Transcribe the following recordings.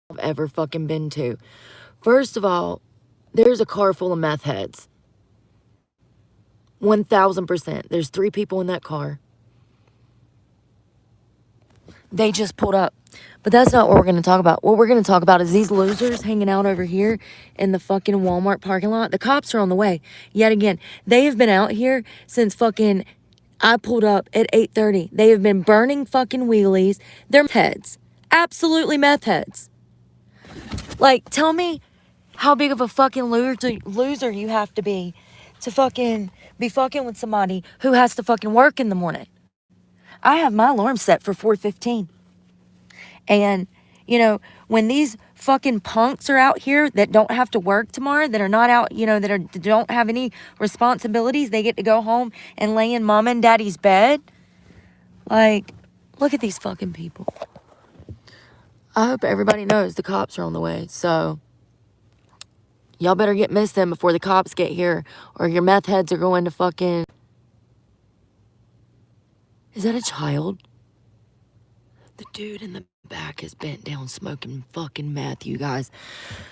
I've ever fucking been to. First of all, there's a car full of meth heads. 1000%. There's 3 people in that car. They just pulled up. But that's not what we're going to talk about. What we're going to talk about is these losers hanging out over here in the fucking Walmart parking lot. The cops are on the way. Yet again, they have been out here since fucking I pulled up at 8:30. They have been burning fucking wheelies. They're meth heads. Absolutely meth heads. Like, tell me how big of a fucking loser you have to be fucking be fucking with somebody who has to fucking work in the morning. I have my alarm set for 4:15. And, you know, when these fucking punks are out here that don't have to work tomorrow, that are not out, you know, that don't have any responsibilities, they get to go home and lay in mom and daddy's bed. Like, look at these fucking people. I hope everybody knows the cops are on the way. So, y'all better get missing before the cops get here, or your meth heads are going to fucking... Is that a child? The dude in the back is bent down smoking fucking meth, you guys.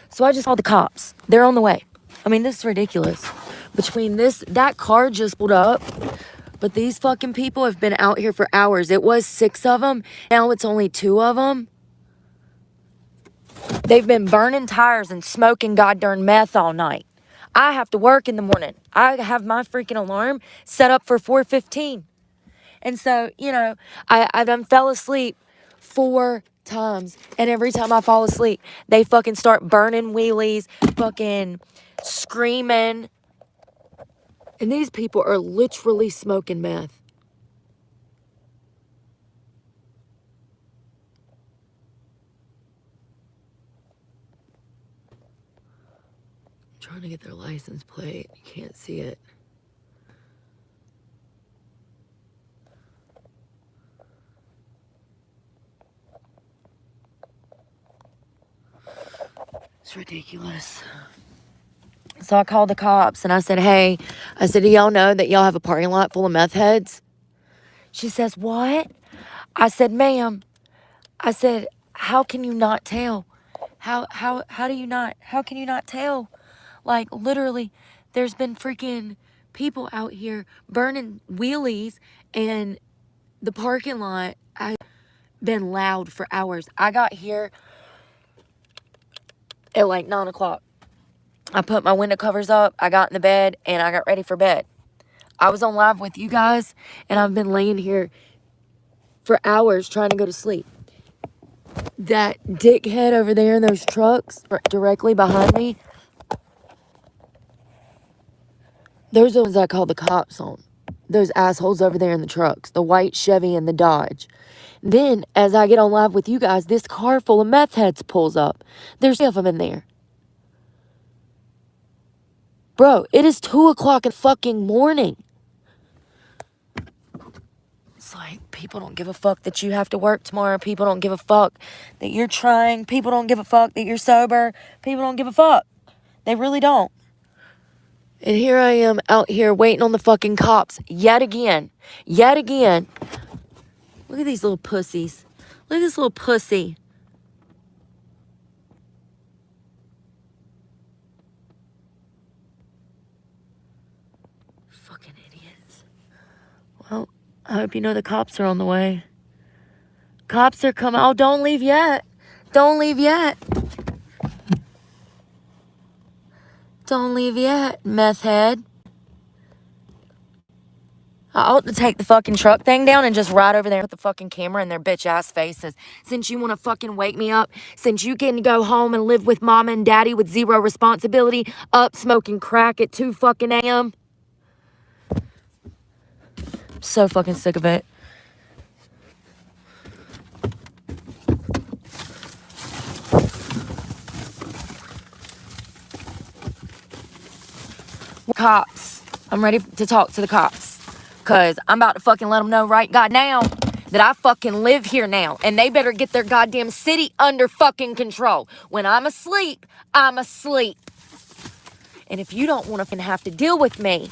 So I just called the cops. They're on the way. I mean, this is ridiculous. Between that car just pulled up, but these fucking people have been out here for hours. It was 6 of them. Now it's only 2 of them. They've been burning tires and smoking goddamn meth all night. I have to work in the morning. I have my freaking alarm set up for 4:15. And so, you know, I done fell asleep 4 times. And every time I fall asleep, they fucking start burning wheelies, fucking screaming. And these people are literally smoking meth. I'm trying to get their license plate. You can't see it. It's ridiculous. So I called the cops and I said, hey, I said, do y'all know that y'all have a parking lot full of meth heads? She says, what? I said, ma'am, I said, how can you not tell? How can you not tell? Like, literally, there's been freaking people out here burning wheelies, and the parking lot has been loud for hours. I got here at like 9 o'clock. I put my window covers up, I got in the bed, and I got ready for bed. I was on live with you guys, and I've been laying here for hours trying to go to sleep. That dickhead over there in those trucks directly behind me, those are the ones I call the cops on. Those assholes over there in the trucks, the white Chevy and the Dodge. Then, as I get on live with you guys, this car full of meth heads pulls up. There's 3 of them in there. Bro, it is 2 o'clock in fucking morning. It's like, people don't give a fuck that you have to work tomorrow. People don't give a fuck that you're trying. People don't give a fuck that you're sober. People don't give a fuck. They really don't. And here I am out here waiting on the fucking cops yet again. Yet again. Look at these little pussies. Look at this little pussy. Fucking idiots. Well, I hope you know the cops are on the way. Cops are coming. Oh, don't leave yet. Don't leave yet. Don't leave yet, meth head. I ought to take the fucking truck thing down and just ride over there with the fucking camera in their bitch ass faces. Since you want to fucking wake me up, since you can go home and live with mama and daddy with 0 responsibility, up smoking crack at 2 fucking a.m. I'm so fucking sick of it. Cops. I'm ready to talk to the cops. Because I'm about to fucking let them know right god now that I fucking live here now. And they better get their goddamn city under fucking control. When I'm asleep, I'm asleep. And if you don't want to fucking have to deal with me,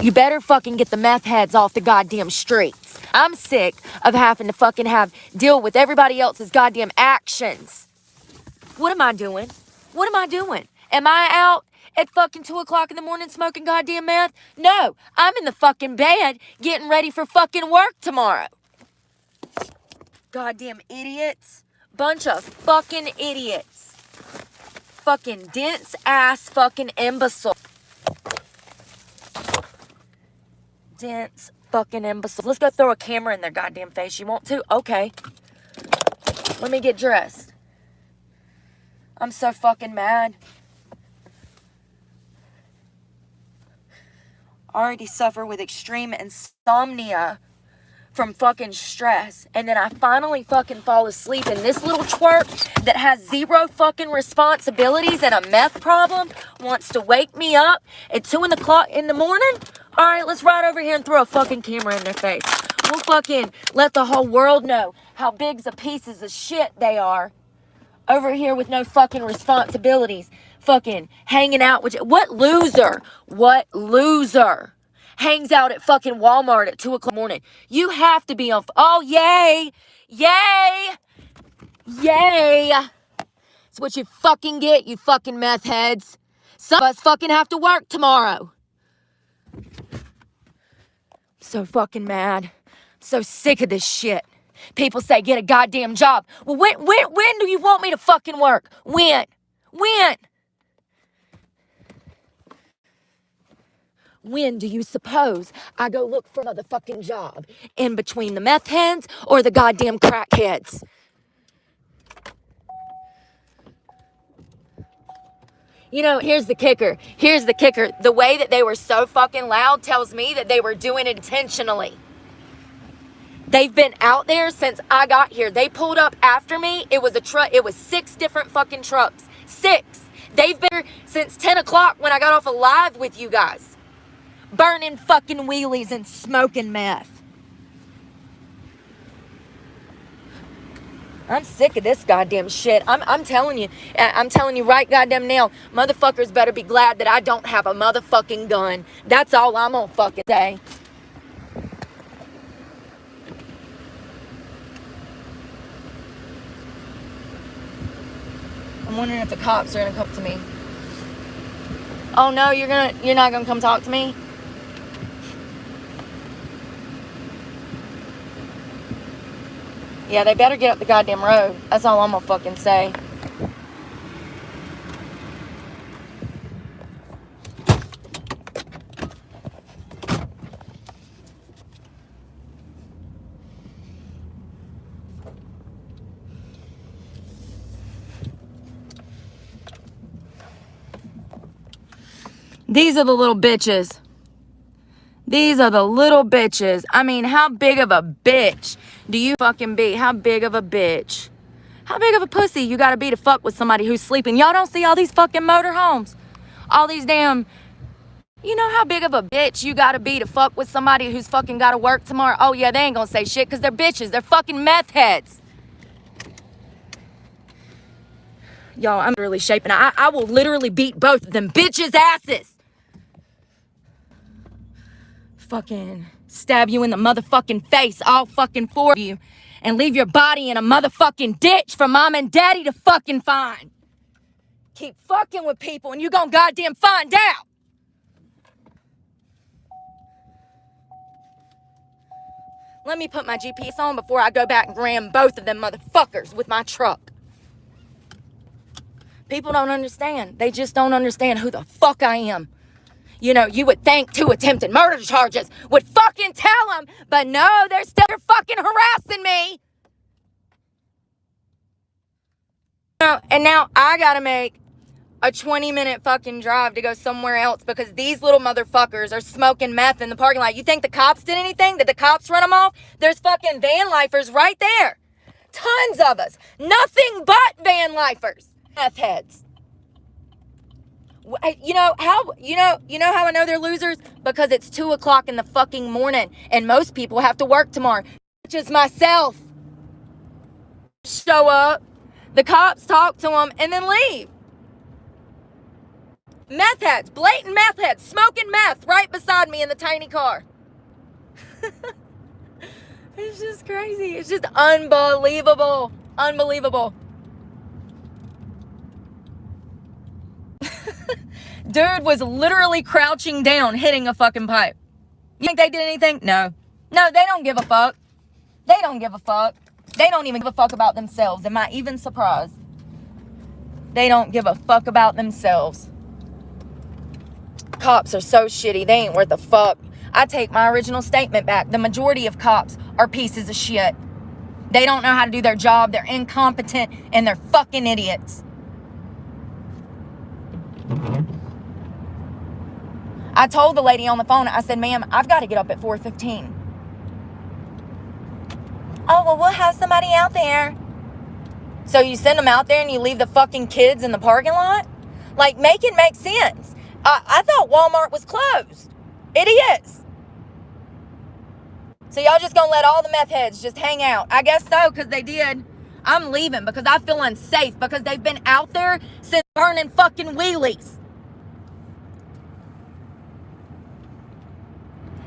you better fucking get the meth heads off the goddamn streets. I'm sick of having to fucking deal with everybody else's goddamn actions. What am I doing? What am I doing? Am I out at fucking 2 o'clock in the morning smoking goddamn meth? No, I'm in the fucking bed getting ready for fucking work tomorrow. Goddamn idiots. Bunch of fucking idiots. Fucking dense ass fucking imbecile. Dense fucking imbecile. Let's go throw a camera in their goddamn face. You want to? Okay. Let me get dressed. I'm so fucking mad. I already suffer with extreme insomnia from fucking stress. And then I finally fucking fall asleep, and this little twerp that has zero fucking responsibilities and a meth problem wants to wake me up at 2 o'clock in the morning? All right, let's ride over here and throw a fucking camera in their face. We'll fucking let the whole world know how big the pieces of shit they are over here with no fucking responsibilities. Fucking hanging out with you. What loser? What loser hangs out at fucking Walmart at 2 o'clock in the morning? You have to be on. Oh, yay. Yay. Yay. That's what you fucking get, you fucking meth heads. Some of us fucking have to work tomorrow. So fucking mad. So sick of this shit. People say get a goddamn job. Well, when do you want me to fucking work? When? When do you suppose I go look for a motherfucking job? In between the meth heads or the goddamn crackheads? You know, here's the kicker. The way that they were so fucking loud tells me that they were doing it intentionally. They've been out there since I got here. They pulled up after me. It was a truck. It was 6 different fucking trucks. 6. They've been here since 10 o'clock when I got off live with you guys. Burning fucking wheelies and smoking meth. I'm sick of this goddamn shit. I'm telling you right goddamn now, motherfuckers better be glad that I don't have a motherfucking gun. That's all I'm gonna fucking say. I'm wondering if the cops are gonna come to me. Oh no, you're not gonna come talk to me? Yeah, they better get up the goddamn road. That's all I'm gonna fucking say. These are the little bitches. These are the little bitches. I mean, how big of a bitch do you fucking be? How big of a bitch? How big of a pussy you gotta be to fuck with somebody who's sleeping? Y'all don't see all these fucking motorhomes? All these damn... You know how big of a bitch you gotta be to fuck with somebody who's fucking gotta work tomorrow? Oh yeah, they ain't gonna say shit because they're bitches. They're fucking meth heads. Y'all, I'm really shaping. I will literally beat both of them bitches' asses. Fucking stab you in the motherfucking face, all fucking 4 of you, and leave your body in a motherfucking ditch for mom and daddy to fucking find. Keep fucking with people and you gonna goddamn find out. Let me put my GPS on before I go back and ram both of them motherfuckers with my truck. People don't understand. They just don't understand who the fuck I am. You know, you would think 2 attempted murder charges would fucking tell them, but no, they're still fucking harassing me. You know, and now I gotta make a 20-minute fucking drive to go somewhere else because these little motherfuckers are smoking meth in the parking lot. You think the cops did anything? Did the cops run them off? There's fucking van lifers right there. Tons of us. Nothing but van lifers. Meth heads. You know how I know they're losers? Because it's 2 o'clock in the fucking morning and most people have to work tomorrow. Which is myself. Show up, the cops talk to them, and then leave. Meth heads, blatant meth heads, smoking meth right beside me in the tiny car. It's just crazy. It's just unbelievable. Unbelievable. Dude was literally crouching down, hitting a fucking pipe. You think they did anything? No. No, they don't give a fuck. They don't give a fuck. They don't even give a fuck about themselves. Am I even surprised? They don't give a fuck about themselves. Cops are so shitty. They ain't worth a fuck. I take my original statement back. The majority of cops are pieces of shit. They don't know how to do their job. They're incompetent and they're fucking idiots. I told the lady on the phone, I said, ma'am, I've got to get up at 4:15. Oh, well, we'll have somebody out there. So you send them out there and you leave the fucking kids in the parking lot? Like, make it make sense. I thought Walmart was closed. It is. So y'all just gonna let all the meth heads just hang out? I guess so, because they did. I'm leaving because I feel unsafe because they've been out there since burning fucking wheelies.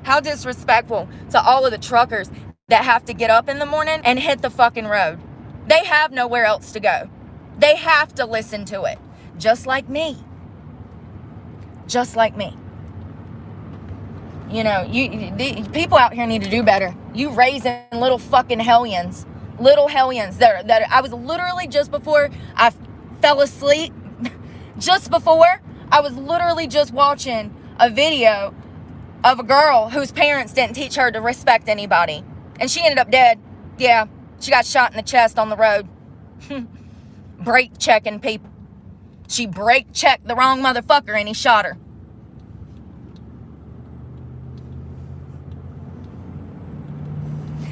How disrespectful to all of the truckers that have to get up in the morning and hit the fucking road. They have nowhere else to go. They have to listen to it. Just like me. Just like me. You know, people out here need to do better. You raising little fucking hellions. Little hellions. That I was literally just before I fell asleep. Just before, I was literally just watching a video of a girl whose parents didn't teach her to respect anybody. And she ended up dead. Yeah, she got shot in the chest on the road. Brake checking people. She brake checked the wrong motherfucker and he shot her.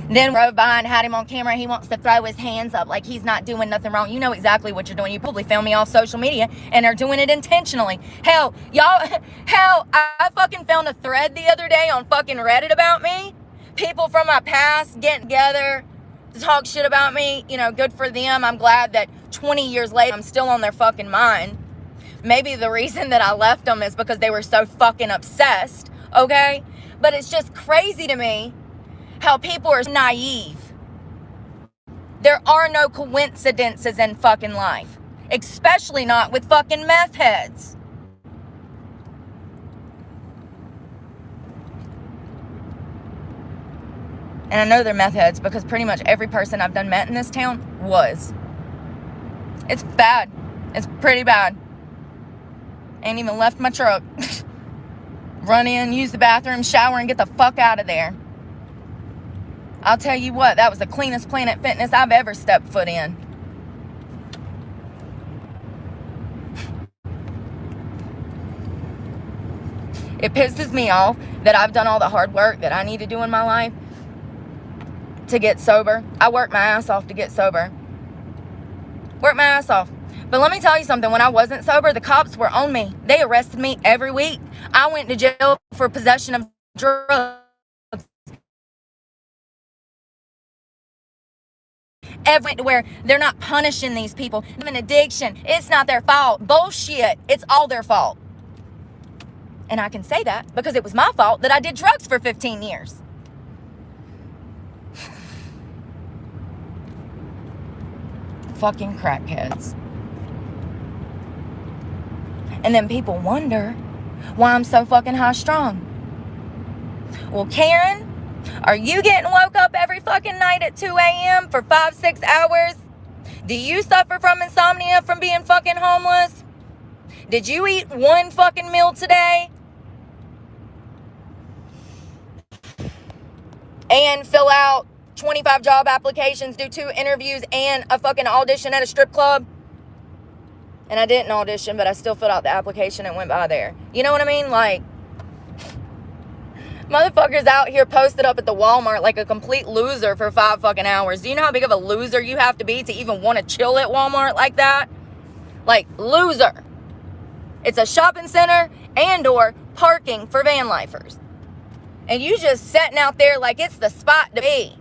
Then rode by and had him on camera. He wants to throw his hands up like he's not doing nothing wrong. You know exactly what you're doing. You probably filmed me off social media and are doing it intentionally. Hell, I fucking found a thread the other day on fucking Reddit about me. People from my past getting together to talk shit about me. You know, good for them. I'm glad that 20 years later, I'm still on their fucking mind. Maybe the reason that I left them is because they were so fucking obsessed, okay? But it's just crazy to me how people are naive. There are no coincidences in fucking life. Especially not with fucking meth heads. And I know they're meth heads because pretty much every person I've done met in this town was. It's bad. It's pretty bad. Ain't even left my truck. Run in, use the bathroom, shower, and get the fuck out of there. I'll tell you what, that was the cleanest Planet Fitness I've ever stepped foot in. It pisses me off that I've done all the hard work that I need to do in my life to get sober. I worked my ass off to get sober. Worked my ass off. But let me tell you something. When I wasn't sober, the cops were on me. They arrested me every week. I went to jail for possession of drugs. Everywhere, they're not punishing these people. They have an addiction. It's not their fault. Bullshit. It's all their fault. And I can say that because it was my fault that I did drugs for 15 years. Fucking crackheads. And then people wonder why I'm so fucking high strung. Well, Karen, are you getting woke up every fucking night at 2 a.m. for 5-6 hours? Do you suffer from insomnia from being fucking homeless? Did you eat one fucking meal today? And fill out 25 job applications, do 2 interviews, and a fucking audition at a strip club? And I didn't audition, but I still filled out the application and went by there. You know what I mean? Like, motherfuckers out here posted up at the Walmart like a complete loser for 5 fucking hours. Do you know how big of a loser you have to be to even want to chill at Walmart like that? Like, loser. It's a shopping center and or parking for van lifers. And you just sitting out there like it's the spot to be.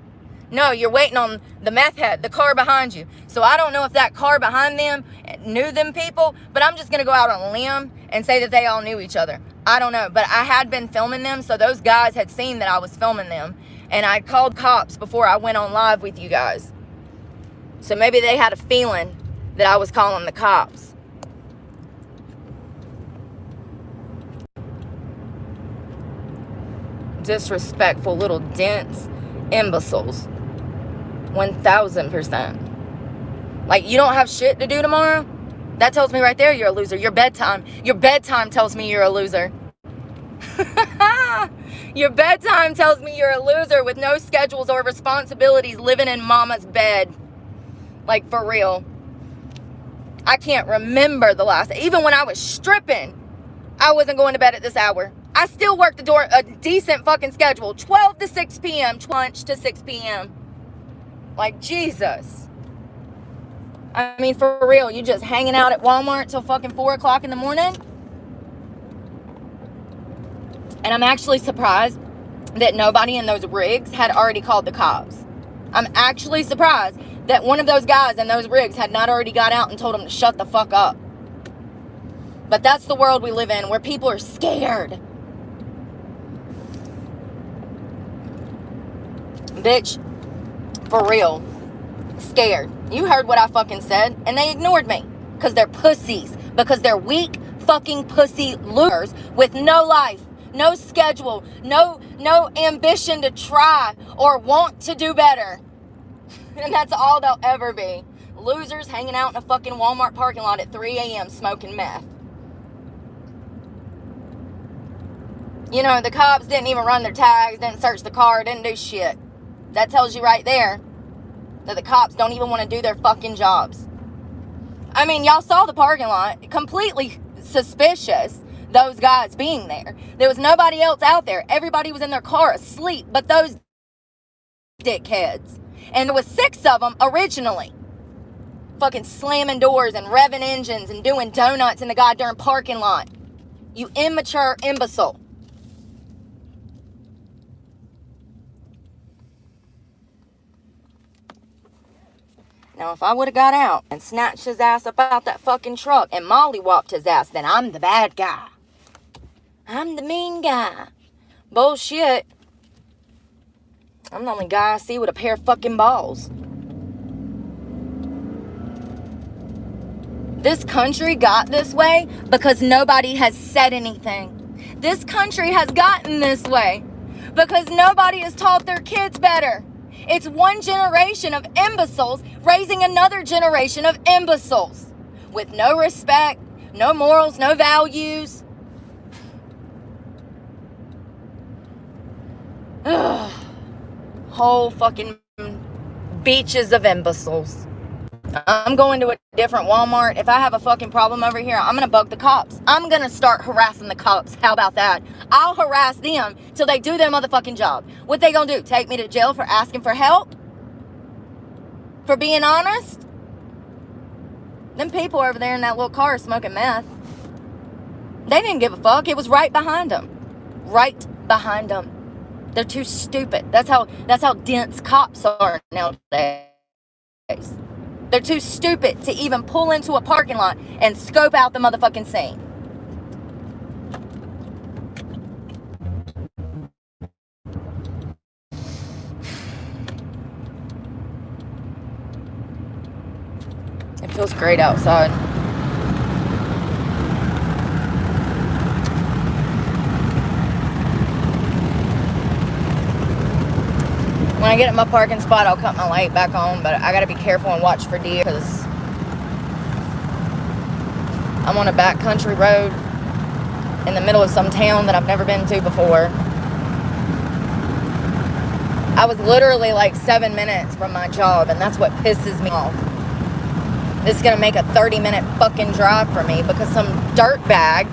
No, you're waiting on the meth head, the car behind you. So I don't know if that car behind them knew them people, but I'm just going to go out on a limb and say that they all knew each other. I don't know, but I had been filming them, so those guys had seen that I was filming them. And I called cops before I went on live with you guys. So maybe they had a feeling that I was calling the cops. disrespectful little dense imbeciles. 1000%. Like, you don't have shit to do tomorrow? That tells me right there you're a loser. Your bedtime tells me you're a loser. Your bedtime tells me you're a loser with no schedules or responsibilities, living in mama's bed. Like, for real. I can't remember the last, even when I was stripping, I wasn't going to bed at this hour. I still worked a decent fucking schedule. 12 to 6 p.m., lunch to 6 p.m. Like, Jesus. I mean, for real, you just hanging out at Walmart till fucking 4 o'clock in the morning? And I'm actually surprised that nobody in those rigs had already called the cops. I'm actually surprised that one of those guys in those rigs had not already got out and told them to shut the fuck up. But that's the world we live in, where people are scared. Bitch, for real, scared. You heard what I fucking said, and they ignored me. Because they're pussies. Because they're weak fucking pussy losers with no life, no schedule, no ambition to try or want to do better. And that's all they'll ever be. Losers hanging out in a fucking Walmart parking lot at 3 a.m. smoking meth. You know, the cops didn't even run their tags, didn't search the car, didn't do shit. That tells you right there that the cops don't even want to do their fucking jobs. I mean, y'all saw the parking lot. Completely suspicious, those guys being there. There was nobody else out there. Everybody was in their car asleep, but those dickheads. And there was 6 of them originally. Fucking slamming doors and revving engines and doing donuts in the goddamn parking lot. You immature imbecile. Now, if I would have got out and snatched his ass up out that fucking truck and mollywopped his ass, then I'm the bad guy. I'm the mean guy. Bullshit. I'm the only guy I see with a pair of fucking balls. This country got this way because nobody has said anything. This country has gotten this way because nobody has taught their kids better. It's one generation of imbeciles raising another generation of imbeciles with no respect, no morals, no values. Ugh. Whole fucking beaches of imbeciles. I'm going to a different Walmart. If I have a fucking problem over here, I'm going to bug the cops. I'm going to start harassing the cops. How about that? I'll harass them till they do their motherfucking job. What they going to do? Take me to jail for asking for help? For being honest? Them people over there in that little car smoking meth. They didn't give a fuck. It was right behind them. Right behind them. They're too stupid. That's how dense cops are nowadays. They're too stupid to even pull into a parking lot and scope out the motherfucking scene. It feels great outside. When I get at my parking spot, I'll cut my light back on, but I gotta be careful and watch for deer because I'm on a backcountry road in the middle of some town that I've never been to before. I was literally like 7 minutes from my job, and that's what pisses me off. This is gonna make a 30-minute fucking drive for me because some dirtbag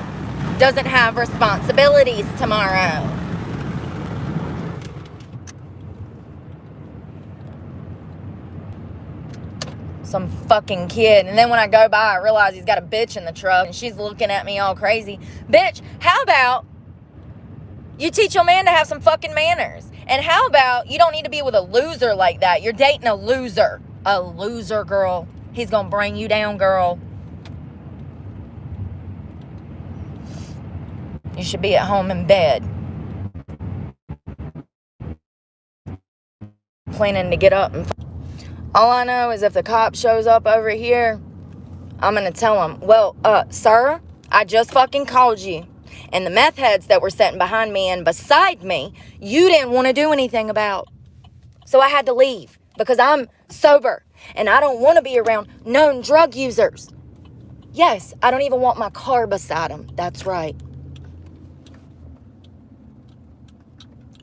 doesn't have responsibilities tomorrow. Some fucking kid. And then when I go by, I realize he's got a bitch in the truck and she's looking at me all crazy. Bitch, how about you teach your man to have some fucking manners? And how about you don't need to be with a loser like that? You're dating a loser. A loser, girl. He's gonna bring you down, girl. You should be at home in bed, planning to get up and... All I know is if the cop shows up over here, I'm going to tell him, well, sir, I just fucking called you. And the meth heads that were sitting behind me and beside me, you didn't want to do anything about. So I had to leave because I'm sober and I don't want to be around known drug users. Yes, I don't even want my car beside them. That's right.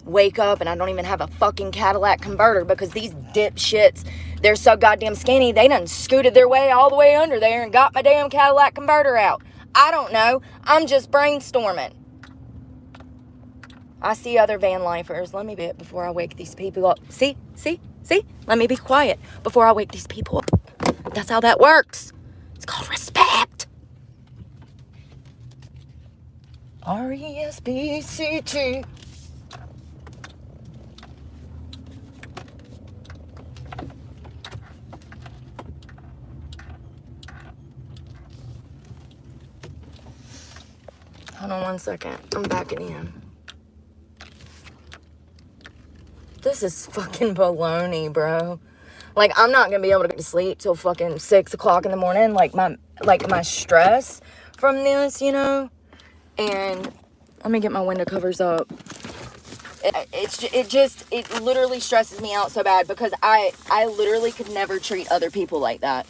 Wake up and I don't even have a fucking Cadillac converter because these dipshits, they're so goddamn skinny, they done scooted their way all the way under there and got my damn Cadillac converter out. I don't know. I'm just brainstorming. I see other van lifers. Let me be it before I wake these people up. See? Let me be quiet before I wake these people up. That's how that works. It's called respect. R-E-S-P-C-T. Hold on 1 second. I'm backing in. This is fucking baloney, bro. Like, I'm not gonna be able to get to sleep till fucking 6 o'clock in the morning. Like my stress from this, you know? And let me get my window covers up. It literally stresses me out so bad because I literally could never treat other people like that.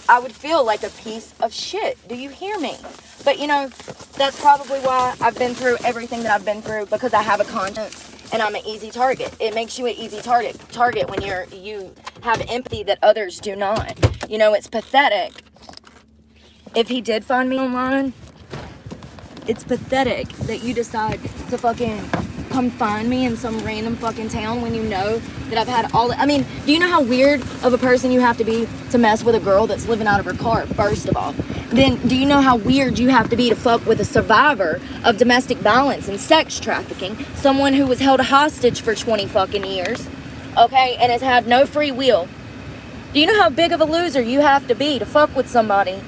I would feel like a piece of shit. Do you hear me? But, you know, that's probably why I've been through everything that I've been through, because I have a conscience and I'm an easy target. It makes you an easy target when you have empathy that others do not. You know, it's pathetic. If he did find me online, it's pathetic that you decide to fucking come find me in some random fucking town when you know that I've had all... I mean, do you know how weird of a person you have to be to mess with a girl that's living out of her car, first of all? Then do you know how weird you have to be to fuck with a survivor of domestic violence and sex trafficking, someone who was held hostage for 20 fucking years, okay, and has had no free will? Do you know how big of a loser you have to be to fuck with somebody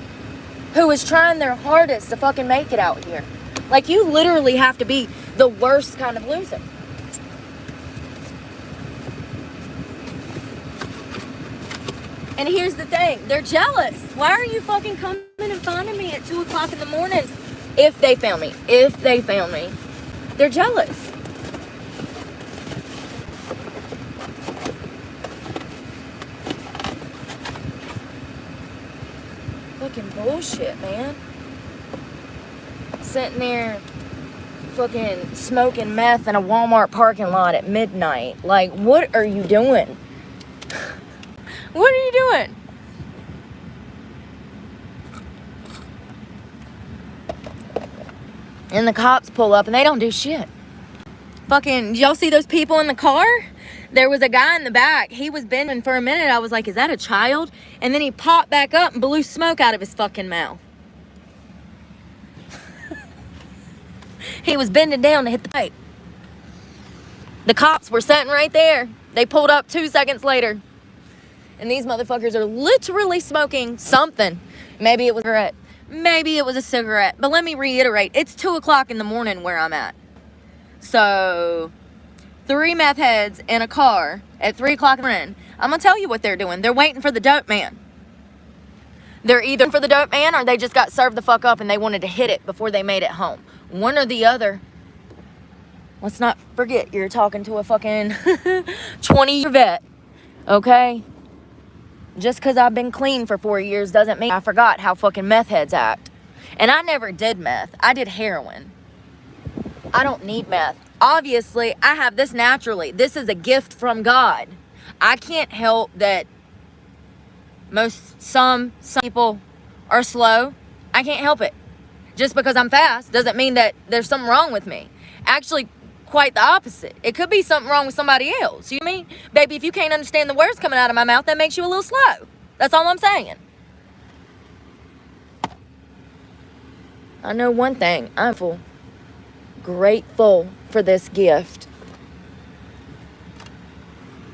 who is trying their hardest to fucking make it out here? Like, you literally have to be the worst kind of loser. And here's the thing, they're jealous. Why are you fucking coming and finding me at 2 o'clock in the morning? If they found me, they're jealous. Fucking bullshit, man. Sitting there fucking smoking meth in a Walmart parking lot at midnight. Like, what are you doing? What are you doing? And the cops pull up and they don't do shit. Fucking, y'all see those people in the car? There was a guy in the back. He was bending for a minute. I was like, is that a child? And then he popped back up and blew smoke out of his fucking mouth. He was bending down to hit the pipe. The cops were sitting right there. They pulled up 2 seconds later. And these motherfuckers are literally smoking something. Maybe it was a cigarette. Maybe it was a cigarette. But let me reiterate, it's 2 o'clock in the morning where I'm at. So, 3 meth heads in a car at 3 o'clock in the morning. I'm going to tell you what they're doing. They're waiting for the dope man. They're either for the dope man or they just got served the fuck up and they wanted to hit it before they made it home. One or the other. Let's not forget, you're talking to a fucking 20-year vet. Okay? Just because I've been clean for 4 years doesn't mean I forgot how fucking meth heads act. And I never did meth. I did heroin. I don't need meth. Obviously, I have this naturally. This is a gift from God. I can't help that some people are slow. I can't help it. Just because I'm fast doesn't mean that there's something wrong with me. Actually, quite the opposite. It could be something wrong with somebody else. You know what I mean? Baby, if you can't understand the words coming out of my mouth, that makes you a little slow. That's all I'm saying. I know one thing. I'm grateful for this gift.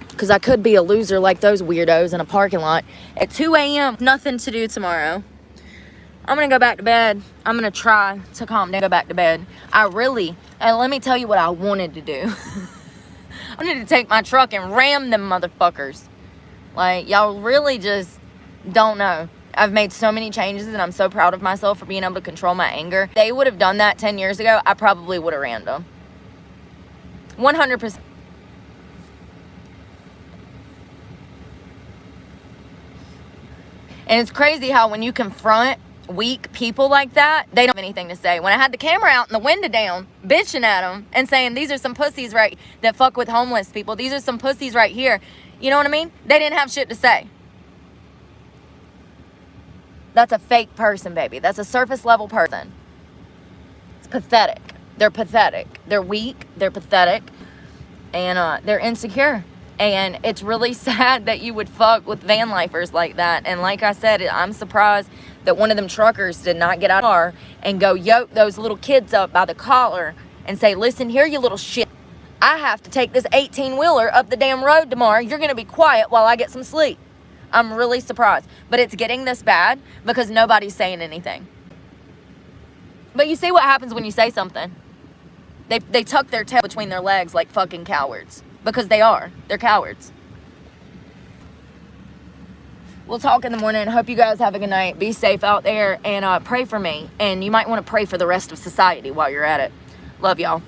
Because I could be a loser like those weirdos in a parking lot at 2 a.m. Nothing to do tomorrow. I'm going to go back to bed. I'm going to try to calm down, go back to bed. And let me tell you what I wanted to do. I wanted to take my truck and ram them motherfuckers. Like, y'all really just don't know. I've made so many changes, and I'm so proud of myself for being able to control my anger. If they would have done that 10 years ago, I probably would have ran them. 100%. And it's crazy how when you confront weak people like that, they don't have anything to say. When I had the camera out and the window down, bitching at them and saying, these are some pussies right that fuck with homeless people. These are some pussies right here. You know what I mean? They didn't have shit to say. That's a fake person, baby. That's a surface level person. It's pathetic. They're pathetic. They're weak. They're pathetic. And they're insecure. And it's really sad that you would fuck with van lifers like that. And like I said, I'm surprised that one of them truckers did not get out of the car and go yoke those little kids up by the collar and say, listen here, you little shit. I have to take this 18-wheeler up the damn road tomorrow. You're going to be quiet while I get some sleep. I'm really surprised. But it's getting this bad because nobody's saying anything. But you see what happens when you say something. They tuck their tail between their legs like fucking cowards. Because they are. They're cowards. We'll talk in the morning. Hope you guys have a good night. Be safe out there. And pray for me. And you might want to pray for the rest of society while you're at it. Love y'all.